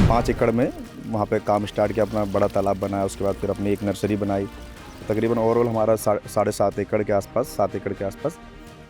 5 एकड़ में वहाँ पे काम स्टार्ट किया, अपना बड़ा तालाब बनाया, उसके बाद फिर अपनी एक नर्सरी बनाई। तकरीबन ओवरऑल हमारा 7.5 एकड़ के आसपास 7 एकड़ के आसपास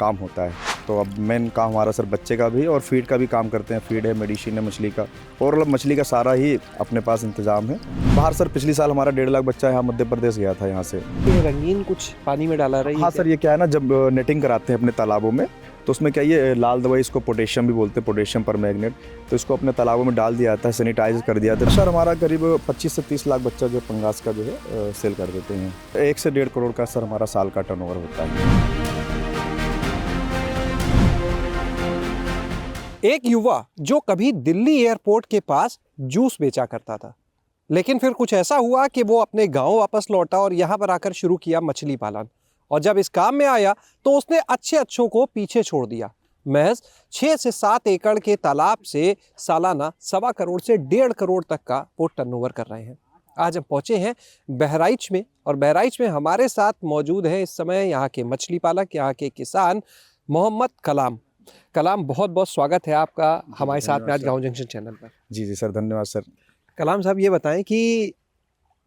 काम होता है। तो अब मेन काम हमारा सर बच्चे का भी और फीड का भी काम करते हैं। फीड है, मेडिसिन है मछली का, ओवरऑल मछली का सारा ही अपने पास इंतज़ाम है। बाहर सर पिछले साल हमारा 1.5 लाख बच्चा यहाँ मध्य प्रदेश गया था यहाँ से। ये रंगीन कुछ पानी में डाला रही है? हाँ सर, ये क्या है ना, जब नेटिंग कराते हैं अपने तालाबों में तो उसमें क्या ये लाल दवाई, इसको पोटेशियम भी बोलते हैं, पोटेशियम परमैंगनेट, तो इसको अपने तालाबों में डाल दिया जाता है, सैनिटाइज कर दिया जाता है। सर हमारा करीब 25 से 30 लाख बच्चा जो पंगास का जो है सेल कर देते हैं। 1 से 1.5 करोड़ का सर हमारा साल का टर्नओवर होता है। एक युवा जो कभी दिल्ली एयरपोर्ट के पास जूस बेचा करता था, लेकिन फिर कुछ ऐसा हुआ कि वो अपने गांव वापस लौटा और यहाँ पर आकर शुरू किया मछली पालन। और जब इस काम में आया तो उसने अच्छों को पीछे छोड़ दिया। महज 6 से 7 एकड़ के तालाब से सालाना 1.25 करोड़ से 1.5 करोड़ तक का वो टर्नओवर कर रहे हैं। आज हम पहुंचे हैं बहराइच में, और बहराइच में हमारे साथ मौजूद है इस समय यहाँ के मछली पालक, यहाँ के किसान मोहम्मद कलाम। कलाम, बहुत बहुत स्वागत है आपका हमारे साथ में आज गांव जंक्शन चैनल पर। जी जी सर, धन्यवाद सर। कलाम साहब, ये बताएं कि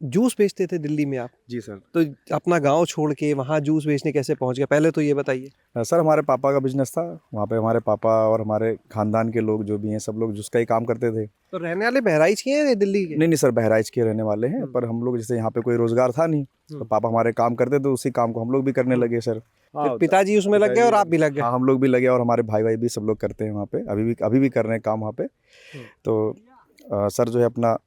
जूस बेचते थे दिल्ली में आप, जी सर। तो अपना गांव छोड़ के वहाँ जूस बेचने कैसे पहुँच गए, पहले तो ये बताइए। सर हमारे पापा का बिजनेस था, वहाँ पे हमारे पापा और हमारे खानदान के लोग जो भी हैं सब लोग जूस का ही काम करते थे। तो रहने वाले बहराइच के हैं या दिल्ली के? नहीं सर, बहराइच के रहने वाले हैं, पर हम लोग जैसे यहाँ पे कोई रोजगार था नहीं तो पापा हमारे काम करते थे, उसी काम को हम लोग भी करने लगे सर। फिर पिताजी उसमें लग गए और आप भी लग गए? हाँ, हम लोग भी लगे और हमारे भाई भी सब लोग करते हैं वहाँ पे, अभी भी कर रहे हैं काम वहाँ पे। तो सर जो है अपना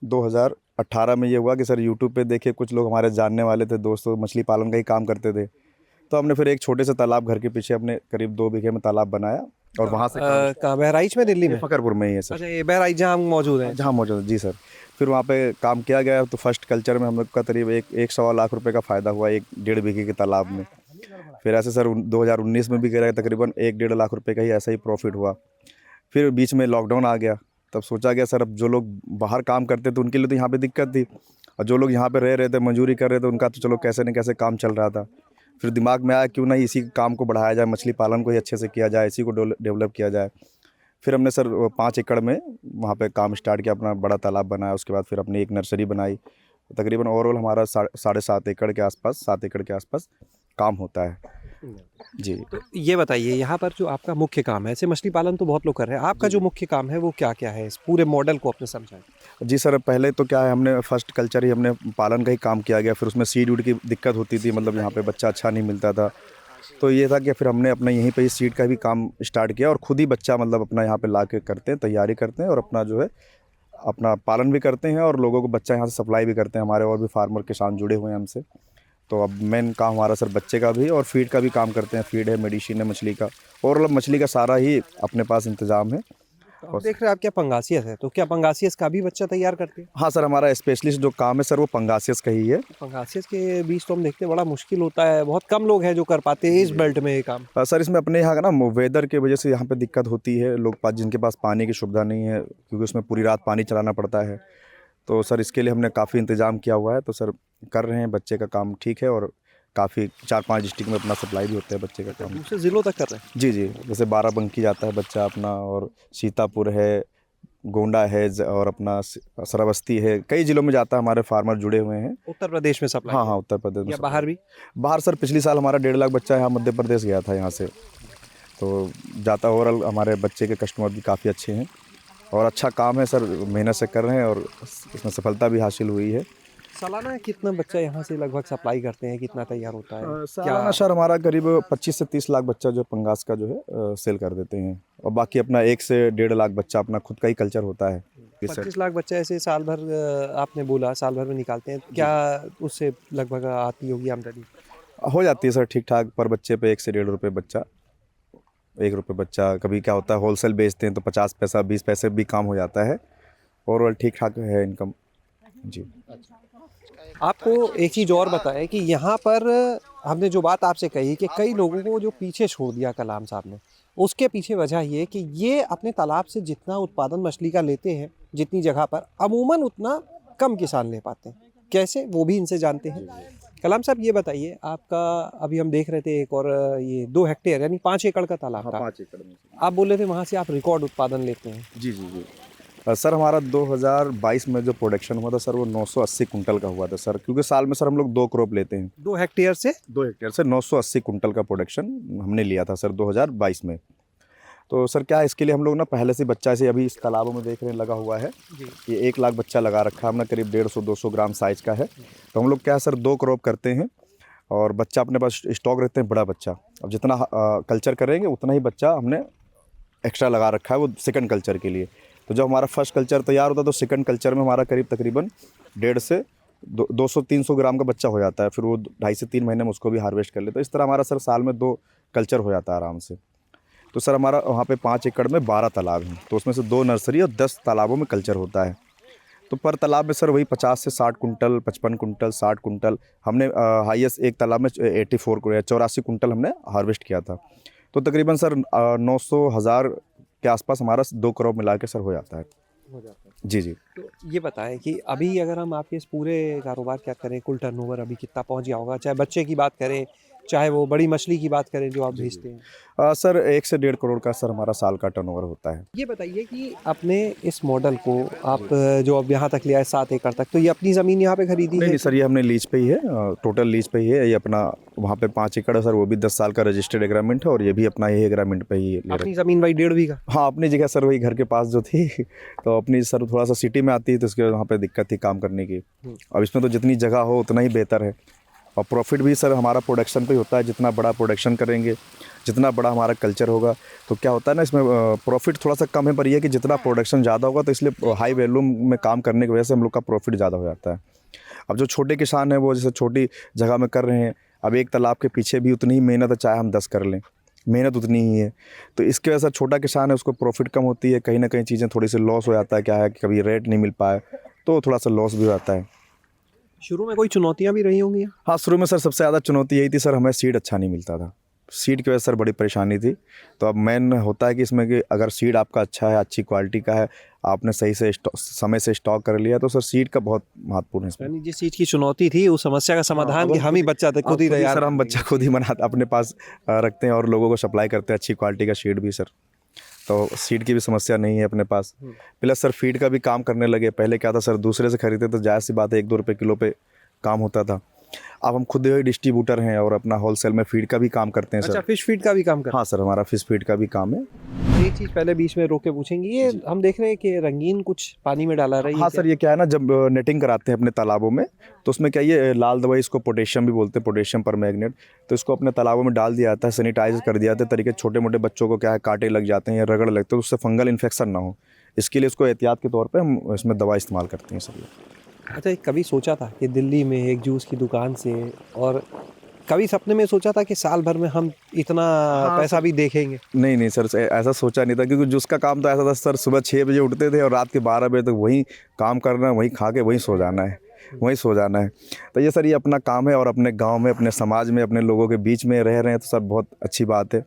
2018 में ये हुआ कि सर यूट्यूब पे देखे, कुछ लोग हमारे जानने वाले थे, दोस्तों मछली पालन का ही काम करते थे, तो हमने फिर एक छोटे से तालाब घर के पीछे अपने करीब 2 बीघे में तालाब बनाया और वहाँ से कहाँ, बहराइच में, दिल्ली में? फकरपुर में ही है सर। अच्छा, ये बहराइच जहाँ हम मौजूद हैं? जहाँ मौजूद है जी सर। फिर वहाँ पे काम किया गया तो फर्स्ट कल्चर में हम लोग का करीब 1.25 लाख रुपए का फ़ायदा हुआ 1.5 बीघे के तालाब में। फिर ऐसे सर 2019 में भी कह रहे तकरीबन 1.5 लाख रुपए का ही ऐसा ही प्रॉफिट हुआ। फिर बीच में लॉकडाउन आ गया, तब सोचा गया सर अब जो लोग बाहर काम करते थे उनके लिए तो यहाँ पे दिक्कत थी, और जो लोग यहाँ पे रह रहे थे, मजदूरी कर रहे थे, उनका तो चलो कैसे न कैसे काम चल रहा था। फिर दिमाग में आया क्यों ना इसी काम को बढ़ाया जाए, मछली पालन को ही अच्छे से किया जाए, इसी को डेवलप किया जाए। फिर हमने सर 5 एकड़ में वहाँ पे काम स्टार्ट किया, अपना बड़ा तालाब बनाया, उसके बाद फिर अपनी एक नर्सरी बनाई। तकरीबन ओवरऑल हमारा 7.5 एकड़ के आसपास 7 एकड़ के आसपास काम होता है जी। तो ये बताइए, यहाँ पर जो आपका मुख्य काम है, ऐसे मछली पालन तो बहुत लोग कर रहे हैं, आपका जो मुख्य काम है वो क्या क्या है, इस पूरे मॉडल को अपने समझाएं। जी सर, पहले तो क्या है, हमने फर्स्ट कल्चर ही हमने पालन का ही काम किया गया। फिर उसमें सीड वूड की दिक्कत होती थी, मतलब यहाँ पे बच्चा अच्छा नहीं मिलता था, तो ये था कि फिर हमने अपना यहीं पे ही सीड का भी काम स्टार्ट किया और खुद ही बच्चा मतलब अपना यहाँ पे ला के करते हैं, तैयारी करते हैं और अपना जो है अपना पालन भी करते हैं और लोगों को बच्चा यहाँ से सप्लाई भी करते हैं। हमारे और भी फार्मर किसान जुड़े हुए हैं हमसे। तो अब मेन काम हमारा सर बच्चे का भी और फीड का भी काम करते हैं। फीड है, मेडिसिन है मछली का, और मछली का सारा ही अपने पास इंतज़ाम है। तो देख रहे हैं आप, क्या पंगासियस है, तो क्या पंगासियस का भी बच्चा तैयार करते हैं? हाँ सर, हमारा स्पेशलिस्ट जो काम है सर वो पंगासियस का ही है। पंगासियस के बीच तो हम देखते हैं बड़ा मुश्किल होता है, बहुत कम लोग हैं जो कर पाते हैं इस बेल्ट में ये काम। सर इसमें अपने यहाँ का ना वेदर की वजह से यहाँ पे दिक्कत होती है, लोग पास जिनके पास पानी की सुविधा नहीं है, क्योंकि उसमें पूरी रात पानी चलाना पड़ता है। तो सर इसके लिए हमने काफ़ी इंतज़ाम किया हुआ है, तो सर कर रहे हैं, बच्चे का काम ठीक है और काफ़ी 4-5 डिस्ट्रिक्ट में अपना सप्लाई भी होता है बच्चे का काम। दूसरे ज़िलों तक कर रहे हैं? जी जी, जैसे बाराबंकी जाता है बच्चा अपना, और सीतापुर है, गोंडा है, और अपना श्रावस्ती है, कई ज़िलों में जाता है। हमारे फार्मर जुड़े हुए हैं। उत्तर प्रदेश में सप्लाई? हाँ हाँ, उत्तर प्रदेश में। या बाहर भी? बाहर सर पिछले साल हमारा 1.5 लाख बच्चा यहाँ मध्य प्रदेश गया था यहाँ से, तो जाता ओवरऑल हमारे बच्चे के कस्टमर भी काफ़ी अच्छे हैं और अच्छा काम है सर, मेहनत से कर रहे हैं और इसमें सफलता भी हासिल हुई है। सालाना कितना बच्चा यहाँ से लगभग सप्लाई करते हैं, कितना तैयार होता है? सालाना सर हमारा करीब 25 से 30 लाख बच्चा जो पंगास का जो है सेल कर देते हैं, और बाकी अपना 1 से 1.5 लाख बच्चा अपना खुद का ही कल्चर होता है। 25 लाख बच्चा ऐसे साल भर, आपने बोला साल भर में निकालते हैं, क्या उससे लगभग आती होगी आमदनी? हो जाती है सर ठीक ठाक, पर बच्चे पे 1 से 1.5 रुपये बच्चा, 1 रुपये बच्चा। कभी क्या होता है होलसेल बेचते हैं तो 50 पैसा 20 पैसे भी काम हो जाता है, ओवरऑल ठीक ठाक है इनकम जी। आपको एक चीज़ और बताएं कि यहाँ पर हमने जो बात आपसे कही कि कई लोगों को जो पीछे छोड़ दिया कलाम साहब ने, उसके पीछे वजह ये कि ये अपने तालाब से जितना उत्पादन मछली का लेते हैं जितनी जगह पर, अमूमन उतना कम किसान ले पाते हैं। कैसे, वो भी इनसे जानते हैं। कलाम साहब, ये बताइए, आपका अभी हम देख रहे थे एक और ये 2 हेक्टेयर यानी 5 एकड़ का तालाब था। 5 एकड़ में आप बोल रहे थे वहाँ से आप रिकॉर्ड उत्पादन लेते हैं। जी जी जी। सर हमारा 2022 में जो प्रोडक्शन हुआ था सर वो 980 कुंटल का हुआ था सर, क्योंकि साल में सर हम लोग 2 क्रॉप लेते हैं। 2 हेक्टेयर से 2 हेक्टेयर से 980 कुंटल का प्रोडक्शन हमने लिया था सर 2022 में। तो सर क्या है, इसके लिए हम लोग ना पहले से बच्चा ऐसे अभी इस तालाबों में देख रहे हैं लगा हुआ है, जी। ये 1 लाख बच्चा लगा रखा है हमने, करीब 150-200 ग्राम साइज़ का है। तो हम लोग क्या है सर 2 क्रॉप करते हैं और बच्चा अपने पास स्टॉक रखते हैं बड़ा बच्चा। अब जितना कल्चर करेंगे उतना ही बच्चा हमने एक्स्ट्रा लगा रखा है वो सेकंड कल्चर के लिए। तो जब हमारा फर्स्ट कल्चर तैयार होता है तो सेकंड कल्चर में हमारा करीब तकरीबन 1.5 से 200-300 ग्राम का बच्चा हो जाता है, फिर वो 2.5 से 3 महीने में उसको भी हार्वेस्ट कर लेते हैं। इस तरह हमारा सर साल में 2 कल्चर हो जाता है आराम से। तो सर हमारा वहाँ पे 5 एकड़ में 12 तालाब हैं, तो उसमें से 2 नर्सरी और 10 तालाबों में कल्चर होता है। तो पर तालाब में सर वही 50 से 60 कुंटल, 55 कुंटल, 60 कुंटल हमने हाईएस्ट एक तालाब में 84 कुंटल हमने हार्वेस्ट किया था। तो तकरीबन सर 900,000 के आसपास हमारा 2 करोड़ मिला के सर हो जाता है। हो जाता है। जी, जी। तो ये बताएं कि अभी अगर हम आपके इस पूरे कारोबार क्या करें, कुल टर्नओवर अभी कितना पहुंच गया होगा, चाहे बच्चे की बात करें, चाहे वो बड़ी मछली की बात करें जो आप भेजते हैं। सर 1 से 1.5 करोड़ का सर हमारा साल का टर्नओवर होता है। ये बताइए कि आपने इस मॉडल को आप जो अब यहाँ तक लिया है 7 एकड़ तक, तो ये अपनी ज़मीन यहाँ पे खरीदी नहीं, है नहीं सर, ये हमने लीज पे ही है, टोटल लीज पे ही है। ये अपना वहाँ पे 5 एकड़ है सर, वो भी 10 साल का रजिस्टर्ड एग्रीमेंट है और ये भी अपना ही एग्रीमेंट पे ही ले अपनी ज़मीन वही 1.5 बीघा? हाँ, अपनी जगह सर वही घर के पास जो थी तो अपनी सर थोड़ा-सा सिटी में आती है तो इसके वहाँ पे दिक्कत थी काम करने की। अब इसमें तो जितनी जगह हो उतना ही बेहतर है और प्रॉफिट भी सर हमारा प्रोडक्शन पे ही होता है। जितना बड़ा प्रोडक्शन करेंगे, जितना बड़ा हमारा कल्चर होगा तो क्या होता है ना, इसमें प्रॉफिट थोड़ा सा कम है, पर ये है कि जितना प्रोडक्शन ज़्यादा होगा तो इसलिए हाई वैल्यूम में काम करने की वजह से हम लोग का प्रॉफिट ज़्यादा हो जाता है। अब जो छोटे किसान हैं वो जैसे छोटी जगह में कर रहे हैं, अब एक तालाब के पीछे भी उतनी ही मेहनत है, चाहे हम 10 कर लें, मेहनत उतनी ही है। तो इसकी वजह से छोटा किसान है उसको प्रॉफिट कम होती है, कहीं ना कहीं चीज़ें थोड़ी सी लॉस हो जाता है। क्या है कि कभी रेट नहीं मिल पाए तो थोड़ा सा लॉस भी हो जाता है। शुरू में कोई चुनौतियाँ भी रही होंगी? हाँ, शुरू में सर सबसे ज़्यादा चुनौती यही थी सर, हमें सीड अच्छा नहीं मिलता था। सीड की वजह से सर बड़ी परेशानी थी। तो अब मेन होता है कि इसमें कि अगर सीड आपका अच्छा है, अच्छी क्वालिटी का है, आपने सही से समय से स्टॉक कर लिया तो सर सीड का बहुत महत्वपूर्ण है इसमें। यानी जिस चीज़ की चुनौती थी उस समस्या का समाधान कि हम ही बच्चा थे, खुद ही तैयार सर हम बच्चा खुद ही बनाते अपने पास रखते हैं और लोगों को सप्लाई करते हैं अच्छी क्वालिटी का सीड भी सर। तो सीड की भी समस्या नहीं है अपने पास। प्लस सर फीड का भी काम करने लगे। पहले क्या था सर, दूसरे से खरीदते तो जायज़ सी बात है 1-2 रुपये किलो पे काम होता था। अब हम खुद ही डिस्ट्रीब्यूटर हैं और अपना होलसेल में फीड का भी काम करते हैं सर। अच्छा, फिश फीड का भी काम कर। हाँ सर, हमारा फिश फीड का भी काम है। एक चीज़ पहले बीच में रोक के पूछेंगे, ये हम देख रहे हैं कि रंगीन कुछ पानी में डाला रही है। हाँ सर, ये क्या है ना, जब नेटिंग कराते हैं अपने तालाबों में तो उसमें क्या ये लाल दवाई, इसको पोटेशियम भी बोलते हैं, पोटेशियम परमैंगनेट, तो इसको अपने तालाबों में डाल दिया जाता है, सैनिटाइज कर दिया जाता है तरीके। छोटे मोटे बच्चों को क्या है कांटे लग जाते हैं या रगड़ लगते हैं, उससे फंगल इन्फेक्शन ना हो, इसके लिए इसको एहतियात के तौर पर हम इसमें दवा इस्तेमाल करते हैं सर। अच्छा, कभी सोचा था कि दिल्ली में एक जूस की दुकान से, और कभी सपने में सोचा था कि साल भर में हम इतना पैसा भी देखेंगे? नहीं नहीं सर, ऐसा सोचा नहीं था, क्योंकि जिसका काम तो ऐसा था सर, सुबह 6 बजे उठते थे और रात के 12 बजे तक वही काम करना है, वहीं खा के वहीं सो जाना है, वहीं सो जाना है। तो ये सर ये अपना काम है और अपने गांव में, अपने समाज में, अपने लोगों के बीच में रह रहे हैं तो सर बहुत अच्छी बात है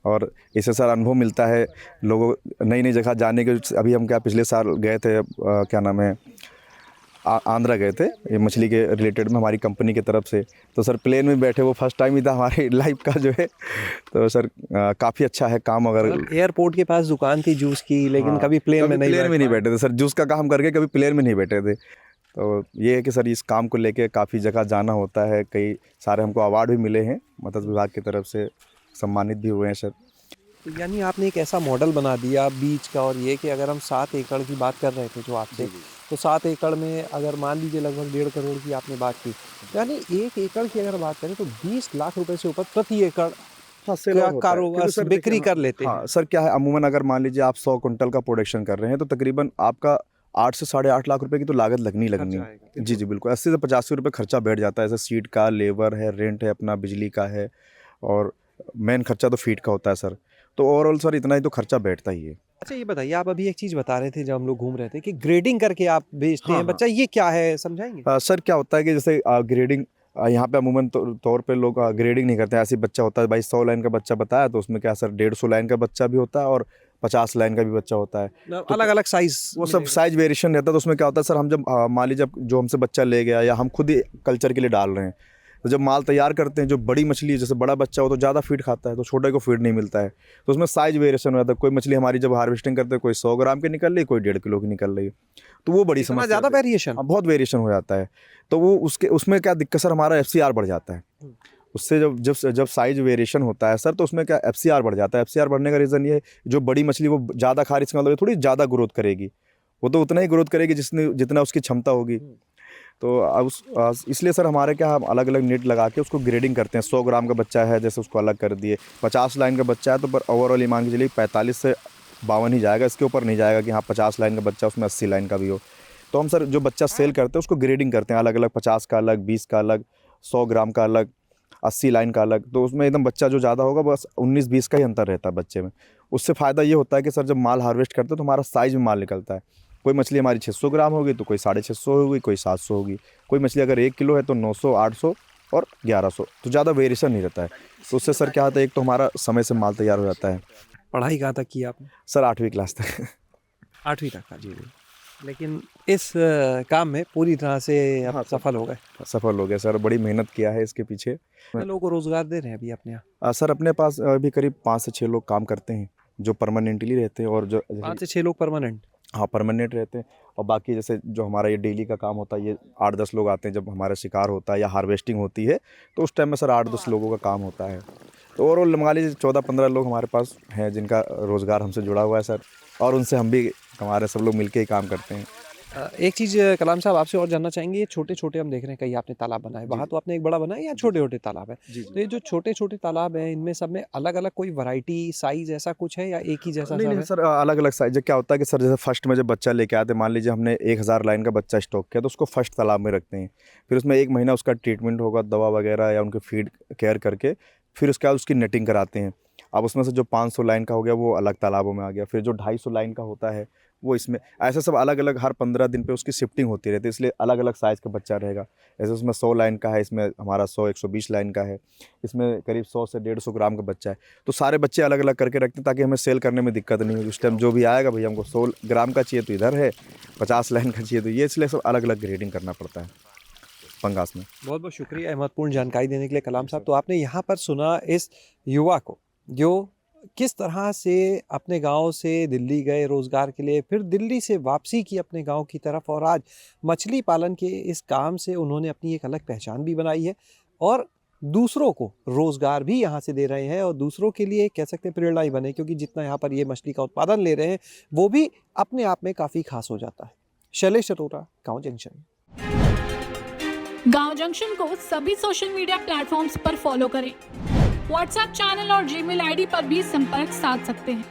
और इससे सर अनुभव मिलता है लोगों नई नई जगह जाने के। अभी हम क्या पिछले साल गए थे, क्या नाम है, आंध्रा गए थे, ये मछली के रिलेटेड में हमारी कंपनी की तरफ से। तो सर प्लेन में बैठे, वो फर्स्ट टाइम ही था हमारी लाइफ का जो है। तो सर काफ़ी अच्छा है काम। अगर एयरपोर्ट के पास दुकान थी जूस की, लेकिन कभी प्लेन में नहीं बैठे थे सर, जूस का काम करके कभी प्लेन में नहीं बैठे थे। तो ये है कि सर इस काम को लेके काफ़ी जगह जाना होता है, कई सारे हमको अवार्ड भी मिले हैं मत्स्य विभाग की तरफ से, सम्मानित भी हुए हैं सर। तो यानी आपने एक ऐसा मॉडल बना दिया बीज का, और ये कि अगर हम 7 एकड़ की बात कर रहे थे जो आपसे, तो 7 एकड़ में अगर मान लीजिए लगभग 1.5 करोड़ की आपने बात की, यानी 1 एकड़ की अगर बात करें तो 20 लाख रुपए से ऊपर प्रति एकड़ कारोबार बिक्री कर लेते हैं। हाँ सर, क्या है अमूमन अगर मान लीजिए आप 100 कुंटल का प्रोडक्शन कर रहे हैं तो तकरीबन आपका 8 से 8.5 लाख रुपए की तो लागत लगनी जी जी बिल्कुल, 80 से 85 रुपये खर्चा बैठ जाता है। जैसे सीड का, लेबर है, रेंट है, अपना बिजली का है और मेन खर्चा तो फीड का होता है सर। तो ओवरऑल सर इतना ही तो खर्चा बैठता ही है। अच्छा, ये बताइए, आप अभी एक चीज़ बता रहे थे जब हम लोग घूम रहे थे कि ग्रेडिंग करके आप बेचते हैं हाँ। बच्चा, ये क्या है समझाएंगे? सर क्या होता है कि जैसे ग्रेडिंग यहाँ पे अमूमन तौर पे लोग ग्रेडिंग नहीं करते हैं। ऐसे बच्चा होता है, भाई 100 लाइन का बच्चा बताया तो उसमें क्या सर 150 लाइन का बच्चा भी होता है और 50 लाइन का भी बच्चा होता है। अलग अलग साइज, वो सब साइज वेरिएशन रहता है। तो उसमें क्या होता है सर, हम जब मान लीजिए जो हमसे बच्चा ले गया या हम खुद ही कल्चर के लिए डाल रहे हैं, तो जब माल तैयार करते हैं, जो बड़ी मछली है, जैसे बड़ा बच्चा हो तो ज़्यादा फीड खाता है, तो छोटे को फीड नहीं मिलता है, तो उसमें साइज वेरिएशन हो जाता है। कोई मछली हमारी जब हार्वेस्टिंग करते हैं, कोई 100 ग्राम की निकल रही, कोई 1.5 किलो की निकल रही है, तो वो बड़ी इतना समस्या ज़्यादा है। वेरिएशन? हाँ, बहुत वेरिएशन हो जाता है। तो वो उसमें क्या दिक्कत सर, हमारा FCR बढ़ जाता है। उससे जब साइज वेरिएशन होता है सर, तो उसमें क्या FCR बढ़ जाता है। FCR बढ़ने का रीज़न ये है, जो बड़ी मछली वो ज़्यादा खा रही, इसका मतलब थोड़ी ज़्यादा ग्रोथ करेगी, वो तो उतना ही ग्रोथ करेगी जितना उसकी क्षमता होगी। तो इसलिए सर हमारे क्या, हम अलग अलग नेट लगा के उसको ग्रेडिंग करते हैं। 100 ग्राम का बच्चा है, जैसे उसको अलग कर दिए। 50 लाइन का बच्चा है तो पर ओवरऑल ये मान के चलिए 45 से 52 ही जाएगा, इसके ऊपर नहीं जाएगा कि हाँ 50 लाइन का बच्चा उसमें 80 लाइन का भी हो। तो हम सर जो बच्चा सेल करते हैं उसको ग्रेडिंग करते हैं अलग अलग, 50 का अलग, 20 का अलग, 100 ग्राम का अलग, 80 लाइन का अलग। तो उसमें एकदम बच्चा जो ज़्यादा होगा बस 19-20 का ही अंतर रहता है बच्चे में। उससे फ़ायदा ये होता है कि सर जब माल हार्वेस्ट करते हैं तो हमारा साइज़ में माल निकलता है। कोई मछली हमारी 600 ग्राम होगी तो कोई 650 होगी, कोई 700 होगी। कोई मछली अगर 1 किलो है तो 900, 800 और 1100, तो ज़्यादा वेरिएशन नहीं रहता है। तो उससे सर क्या होता है, एक तो हमारा समय से माल तैयार हो जाता है। पढ़ाई कहाँ तक की आपने? सर 8वीं क्लास तक। 8वीं तक का? जी। लेकिन इस काम में पूरी तरह से आप हाँ, सफल हो गए। सफल हो गया सर, बड़ी मेहनत किया है इसके पीछे। कितने लोगों को रोजगार दे रहे हैं अभी अपने यहाँ? सर अपने पास अभी करीब 5 से 6 लोग काम करते हैं, जो परमानेंटली रहते हैं, और जो 5 से 6 लोग परमानेंट? हाँ परमानेंट रहते हैं। और बाकी जैसे जो हमारा ये डेली का काम होता है, ये 8-10 लोग आते हैं। जब हमारा शिकार होता है या हार्वेस्टिंग होती है तो उस टाइम में सर 8-10 लोगों का काम होता है। तो ओवरऑल मान लीजिए 14-15 लोग हमारे पास हैं जिनका रोज़गार हमसे जुड़ा हुआ है सर, और उनसे हम भी, हमारे सब लोग मिलके ही काम करते हैं। एक चीज़ कलाम साहब आपसे और जानना चाहेंगे, ये छोटे-छोटे हम देख रहे हैं, कहीं आपने तालाब बनाए, वहाँ तो आपने एक बड़ा बनाया, या छोटे-छोटे तालाब है? तो ये जो छोटे-छोटे तालाब हैं, इनमें सब में अलग-अलग कोई वैरायटी, साइज़ ऐसा कुछ है, या एक ही जैसा नहीं सब नहीं है? सर, अलग अलग साइज। क्या होता है कि सर जैसे फर्स्ट में जब बच्चा लेके आते हैं, मान लीजिए हमने 1000 लाइन का बच्चा स्टॉक किया, तो उसको फर्स्ट तालाब में रखते हैं। फिर उसमें 1 महीना उसका ट्रीटमेंट होगा, दवा वगैरह या उनके फीड केयर करके, फिर उसके बाद उसकी नेटिंग कराते हैं। अब उसमें से जो 500 लाइन का हो गया वो अलग तालाबों में आ गया, फिर जो 250 लाइन का होता है वो इसमें, ऐसे सब अलग अलग हर 15 दिन पे उसकी शिफ्टिंग होती रहती है, इसलिए अलग अलग साइज़ का बच्चा रहेगा। जैसे उसमें 100 लाइन का है, इसमें हमारा 100-120 लाइन का है, इसमें करीब 100 से 150 ग्राम का बच्चा है। तो सारे बच्चे अलग अलग करके रखते हैं ताकि हमें सेल करने में दिक्कत नहीं हो। उस टाइम जो भी आएगा, भैया हमको 100 ग्राम का चाहिए तो इधर है, 50 लाइन का चाहिए तो ये, इसलिए सब अलग अलग ग्रेडिंग करना पड़ता है पंगास में। बहुत बहुत शुक्रिया ये महत्वपूर्ण जानकारी देने के लिए कलाम साहब। तो आपने यहाँ पर सुना इस युवा को, जो किस तरह से अपने गांव से दिल्ली गए रोज़गार के लिए, फिर दिल्ली से वापसी की अपने गांव की तरफ, और आज मछली पालन के इस काम से उन्होंने अपनी एक अलग पहचान भी बनाई है, और दूसरों को रोज़गार भी यहाँ से दे रहे हैं, और दूसरों के लिए कह सकते हैं प्रेरणा ही बने, क्योंकि जितना यहाँ पर ये मछली का उत्पादन ले रहे हैं वो भी अपने आप में काफ़ी खास हो जाता है। शैलेश अरोरा, गाँव जंक्शन। गांव जंक्शन को सभी सोशल मीडिया प्लेटफॉर्म्स पर फॉलो करें। व्हाट्सएप चैनल और जीमेल आईडी पर भी संपर्क साध सकते हैं।